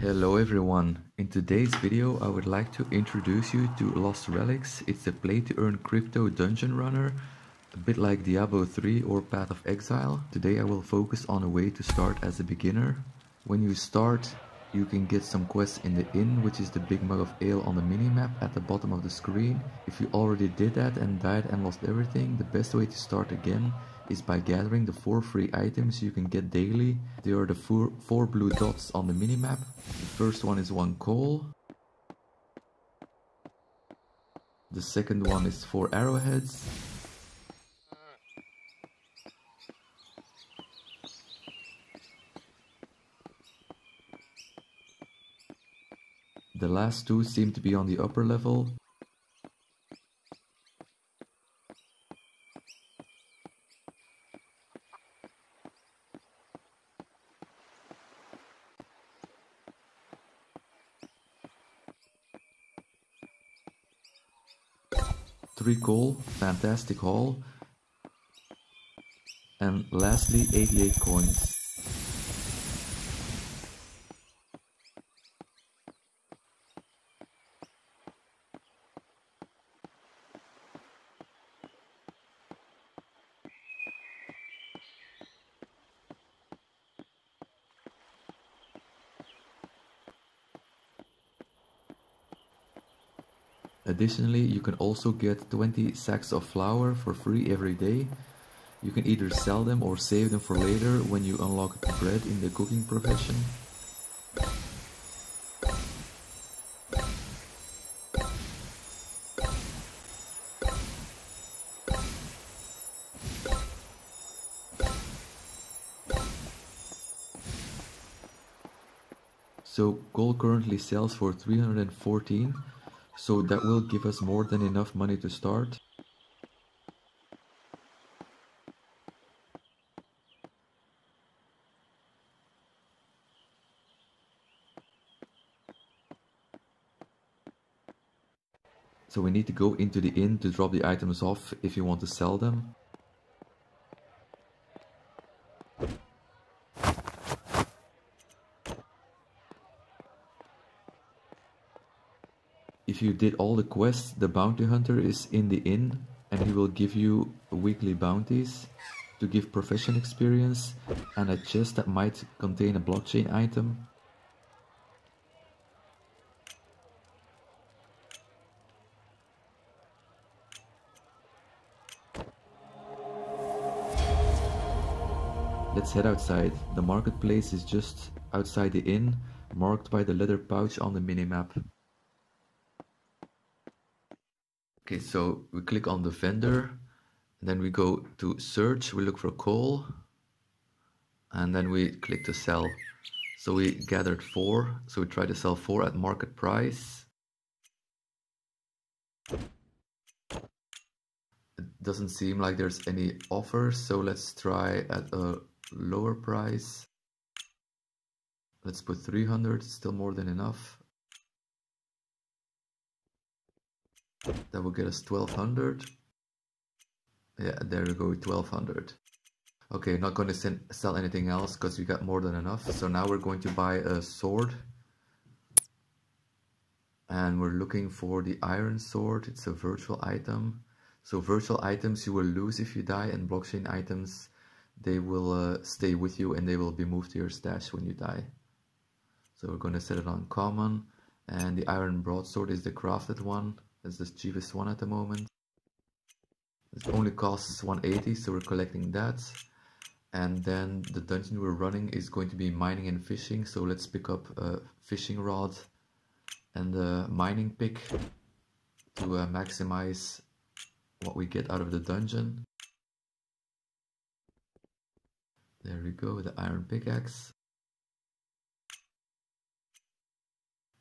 Hello everyone, in today's video I would like to introduce you to Lost Relics. It's a play to earn crypto dungeon runner, a bit like Diablo 3 or Path of Exile. Today I will focus on a way to start as a beginner. When you start, you can get some quests in the inn, which is the big mug of ale on the minimap at the bottom of the screen. If you already did that and died and lost everything, the best way to start again is by gathering the 4 free items you can get daily. They are the four blue dots on the minimap. The first one is 1 coal. The second one is 4 arrowheads. The last 2 seem to be on the upper level. Three coal, fantastic haul. And lastly 88 coins. Additionally, you can also get 20 sacks of flour for free every day. You can either sell them or save them for later when you unlock bread in the cooking profession. So gold currently sells for 314. So that will give us more than enough money to start. So we need to go into the inn to drop the items off if you want to sell them. If you did all the quests, the bounty hunter is in the inn and he will give you weekly bounties to give profession experience and a chest that might contain a blockchain item. Let's head outside. The marketplace is just outside the inn, marked by the leather pouch on the minimap. Okay, so we click on the vendor, then we go to search, we look for coal, and then we click to sell. So we gathered 4, so we try to sell 4 at market price. It doesn't seem like there's any offers, so let's try at a lower price. Let's put 300, still more than enough. That will get us 1200. Yeah, there we go, 1200. Okay, not going to sell anything else because we got more than enough. So now we're going to buy a sword. And we're looking for the iron sword. It's a virtual item. So virtual items you will lose if you die, and blockchain items, they will stay with you and they will be moved to your stash when you die. So we're going to set it on common. And the iron broadsword is the crafted one. That's the cheapest one at the moment. It only costs 180, so we're collecting that. And then the dungeon we're running is going to be mining and fishing, so let's pick up a fishing rod and a mining pick to maximize what we get out of the dungeon. There we go, the iron pickaxe.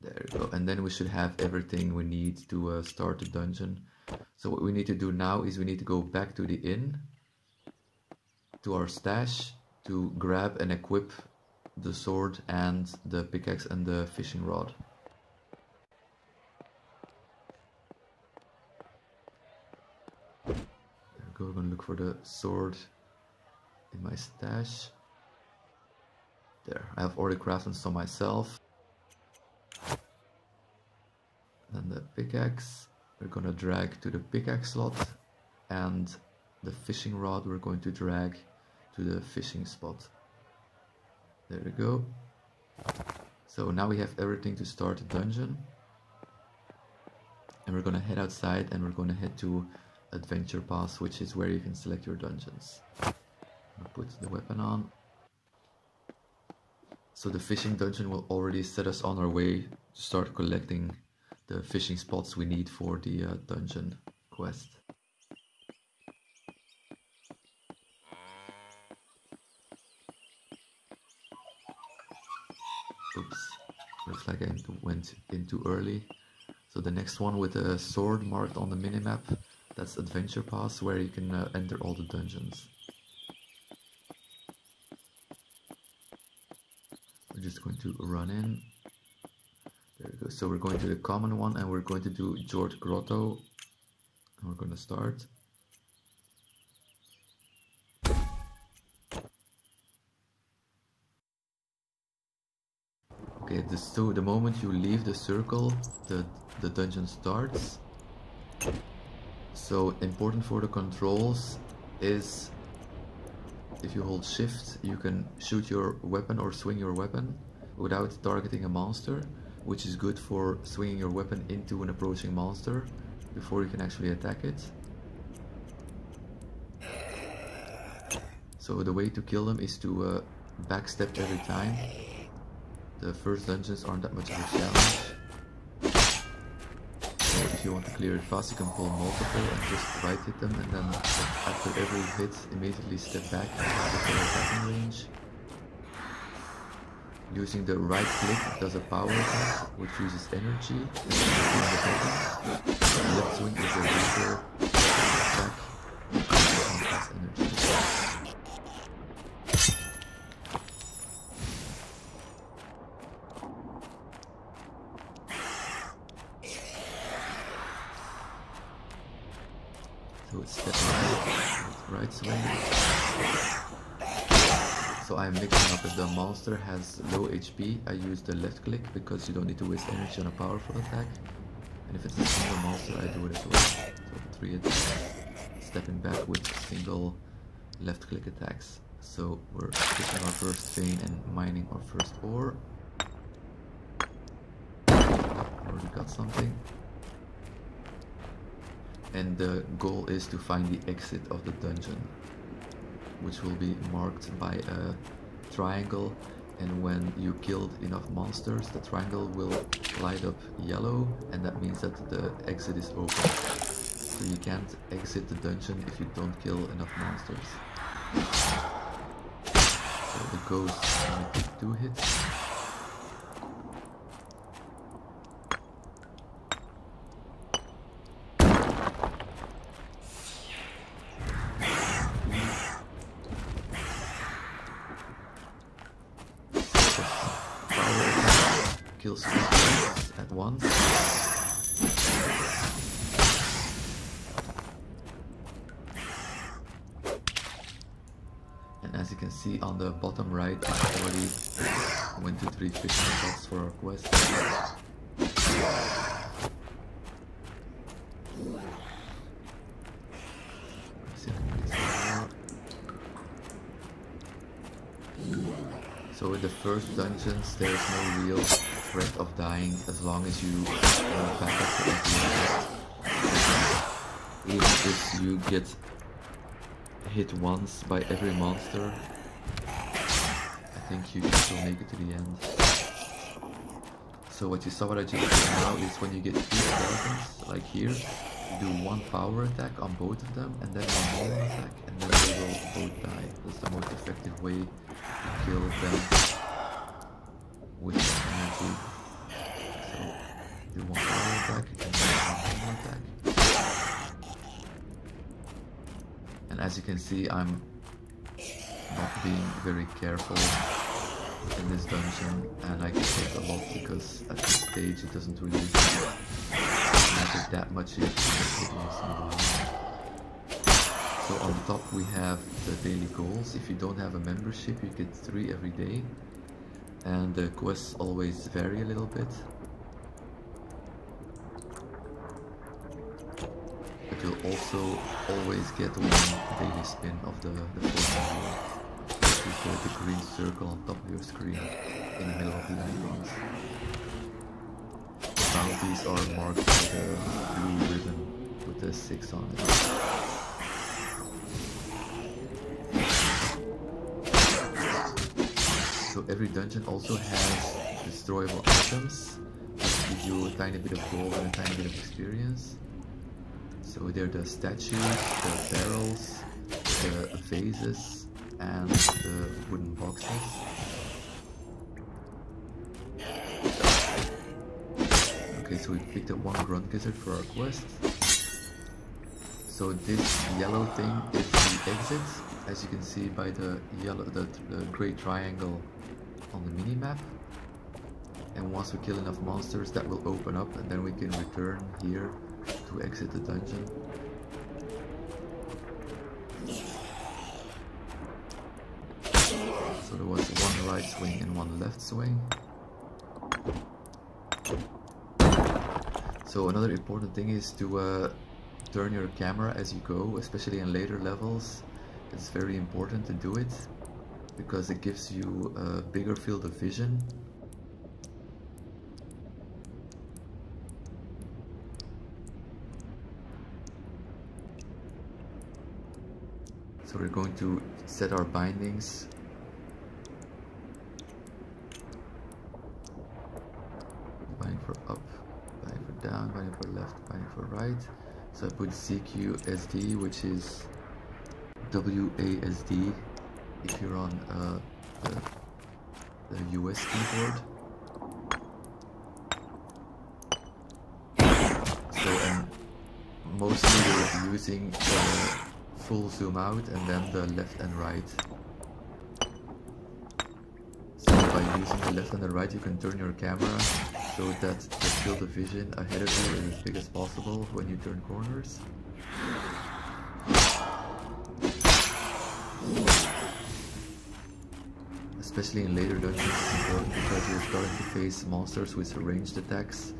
There we go, and then we should have everything we need to start the dungeon. So what we need to do now is we need to go back to the inn, to our stash, to grab and equip the sword and the pickaxe and the fishing rod. There we go, we're gonna look for the sword in my stash. There, I have already crafted some myself. Then the pickaxe, we're gonna drag to the pickaxe slot, and the fishing rod we're going to drag to the fishing spot. There we go. So now we have everything to start the dungeon. And we're gonna head outside and we're gonna head to Adventure Pass, which is where you can select your dungeons. I'll put the weapon on. So the fishing dungeon will already set us on our way to start collecting the fishing spots we need for the dungeon quest. Oops, looks like I went in too early. So the next one with a sword marked on the minimap, that's Adventure Pass, where you can enter all the dungeons. We're just going to run in. There we go. So we're going to the common one and we're going to do George Grotto. And we're going to start. Okay, so the moment you leave the circle, the dungeon starts. So important for the controls is if you hold shift, you can shoot your weapon or swing your weapon without targeting a monster, which is good for swinging your weapon into an approaching monster before you can actually attack it. So the way to kill them is to backstep every time. The first dungeons aren't that much of a challenge. So if you want to clear it fast, you can pull multiple and just right hit them, and then after every hit immediately step back and get attacking range. Using the right click does a power attack which uses energy. The left swing is a weaker attack which has energy. So it's step right swing. So I'm mixing up. If the monster has low HP, I use the left click because you don't need to waste energy on a powerful attack. And if it's a single monster, I do it as well. So 3 attacks, stepping back with single left click attacks. So we're fishing our first vein and mining our first ore. Already got something. And the goal is to find the exit of the dungeon, which will be marked by a triangle, and when you killed enough monsters, the triangle will light up yellow, and that means that the exit is open. So you can't exit the dungeon if you don't kill enough monsters. So the ghost only take 2 hits. Kills 2 ghosts at once. And as you can see on the bottom right, I already went to 3 fishing spots for our quest. So in the first dungeons, there is no real threat of dying as long as you back up to every. Even if you get hit once by every monster, I think you can still make it to the end. So what you saw what I just did now is when you get 2 skeletons, like here, you do 1 power attack on both of them and then 1 normal attack, and then they will both die. That's the most effective way to kill them with energy. So do 1 power attack and then 1 normal attack. And as you can see, I'm not being very careful in this dungeon, and I can take a lot because at this stage it doesn't really matter that much if you hit me a single one. So on top we have the daily goals. If you don't have a membership, you get 3 every day, and the quests always vary a little bit. But you'll also always get one daily spin of the fortune wheel, which is the green circle on top of your screen in the middle of the icons. Bounties are marked by the blue ribbon with the 6 on it. So every dungeon also has destroyable items that give you a tiny bit of gold and a tiny bit of experience. So they're the statues, the barrels, the vases, and the wooden boxes. Okay, so we picked up one grunt gizzard for our quest. So this yellow thing is the exit, as you can see by the gray triangle on the mini-map. And once we kill enough monsters, that will open up, and then we can return here to exit the dungeon. So there was one right swing and one left swing. So another important thing is to turn your camera as you go, especially in later levels. It's very important to do it because it gives you a bigger field of vision. So we're going to set our bindings. Binding for up, binding for down, binding for left, binding for right. So I put CQSD, which is WASD if you're on the US keyboard. So and mostly we're using the full zoom out and then the left and right. So by using the left and the right you can turn your camera so that the field of vision ahead of you is as big as possible when you turn corners. Especially in later dungeons it's important because you're starting to face monsters with ranged attacks,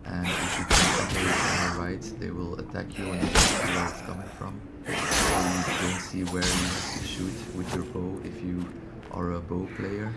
and if you turn the camera on the right they will attack you and you don't see where it's coming from. Or you don't see where you have to shoot with your bow if you are a bow player.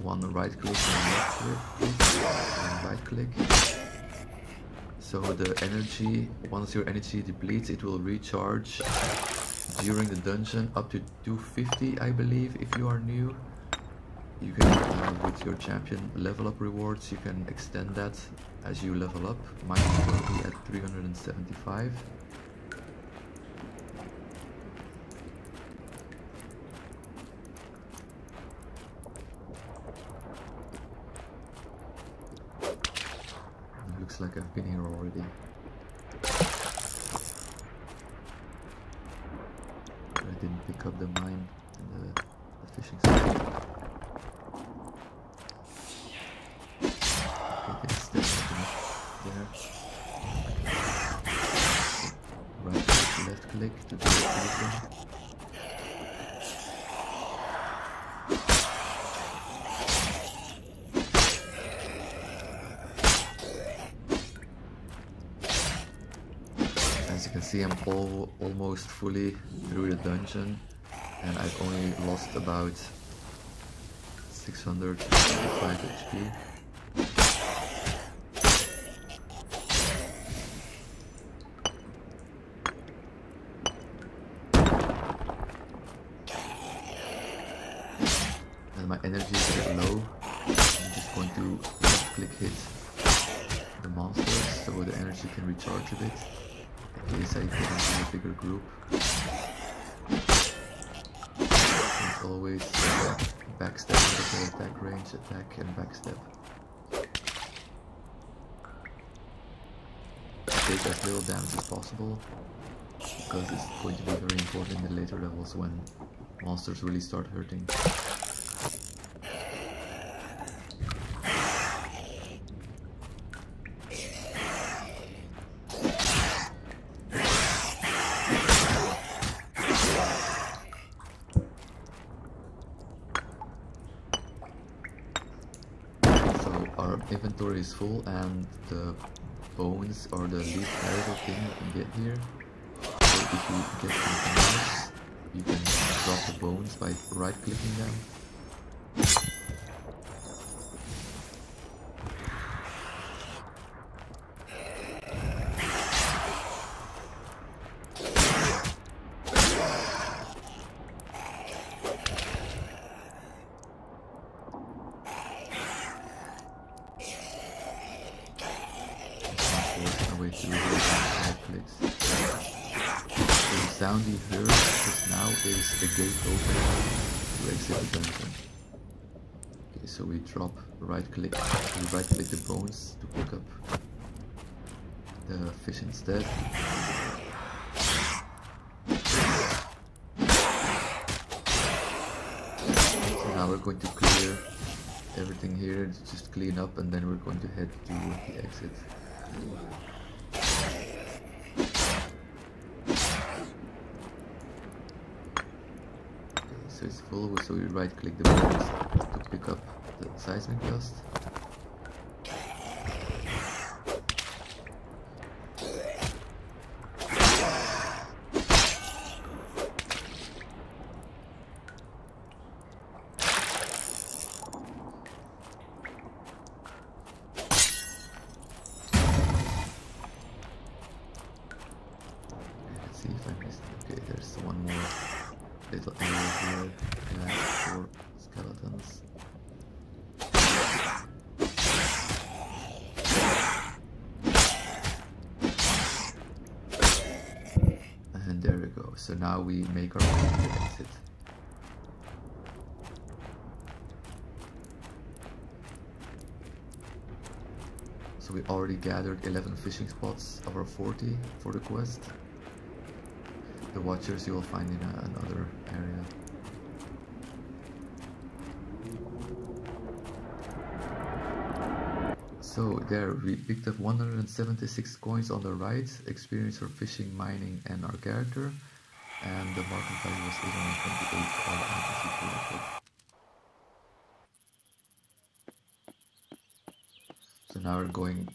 One right click and left click, and right click. So the energy, once your energy depletes, it will recharge during the dungeon up to 250, I believe, if you are new. You can, with your champion level up rewards, you can extend that as you level up. Mine is currently at 375. Looks like I've been here already. But I didn't pick up the mine and the fishing spot. Okay, this is definitely there. Right click, left click to do everything. As you can see, I'm almost fully through the dungeon, and I've only lost about 655 HP. And my energy is a bit low. I'm just going to click hit the monsters so the energy can recharge a bit. In case I get into a bigger group. As always, backstep into the attack range, attack and backstep. take as little damage as possible, because it's going to be very important in the later levels when monsters really start hurting. Our inventory is full and the bones are the least valuable thing you can get here. So if you get something else, you can drop the bones by right clicking them. The sound you heard just now is the gate opening to exit the dungeon. Okay, so we right click the bones to pick up the fish instead. So now we're going to clear everything here, just clean up, and then we're going to head to the exit. So it's full, so we right click the bones to pick up the seismic dust. Let's see if I missed. Okay, there's one more little area here for skeletons. And there we go. So now we make our way to the exit. So we already gathered 11 fishing spots of our 40 for the quest. The watchers you will find in another area. So there we picked up 176 coins on the right, experience for fishing, mining and our character, and the market value was 828 for all the items we collected. So now we're going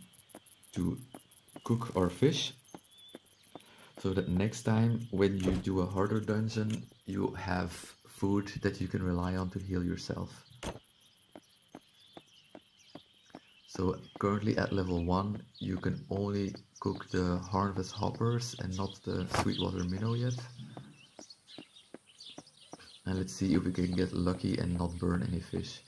to cook our fish, so that next time when you do a harder dungeon, you have food that you can rely on to heal yourself. So currently at level 1, you can only cook the harvest hoppers and not the sweetwater minnow yet. And let's see if we can get lucky and not burn any fish.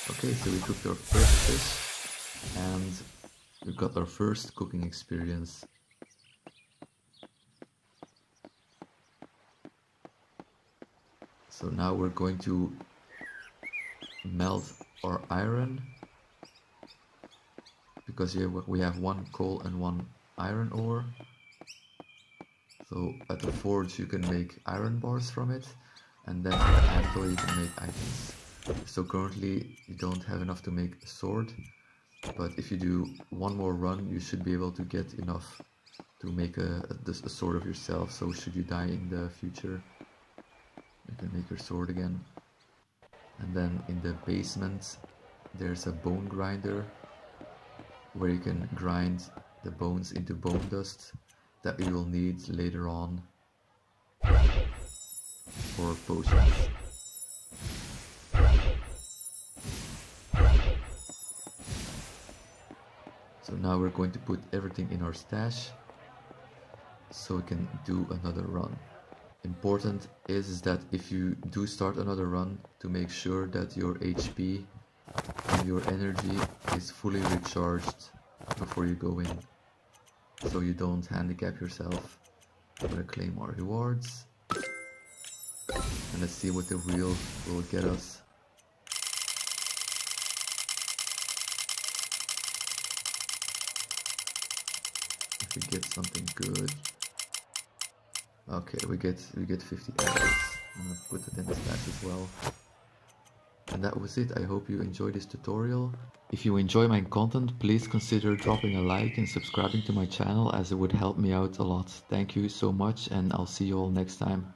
Okay, so we cooked our first fish and we got our first cooking experience. So now we're going to melt our iron, because we have 1 coal and 1 iron ore. So at the forge you can make iron bars from it, and then at the anvil you can make items. So currently you don't have enough to make a sword, but if you do 1 more run you should be able to get enough to make a sword of yourself. So should you die in the future, you can make your sword again. And then in the basement there's a bone grinder where you can grind the bones into bone dust that you will need later on for potions. So now we're going to put everything in our stash so we can do another run. Important is that if you do start another run, to make sure that your HP and your energy is fully recharged before you go in, so you don't handicap yourself. I'm gonna claim our rewards, And let's see what the wheel will get us. If we get something good. Okay, we get 50 arrows. I'm gonna put that in the stash as well. And that was it. I hope you enjoyed this tutorial. If you enjoy my content, please consider dropping a like and subscribing to my channel, as it would help me out a lot. Thank you so much, and I'll see you all next time.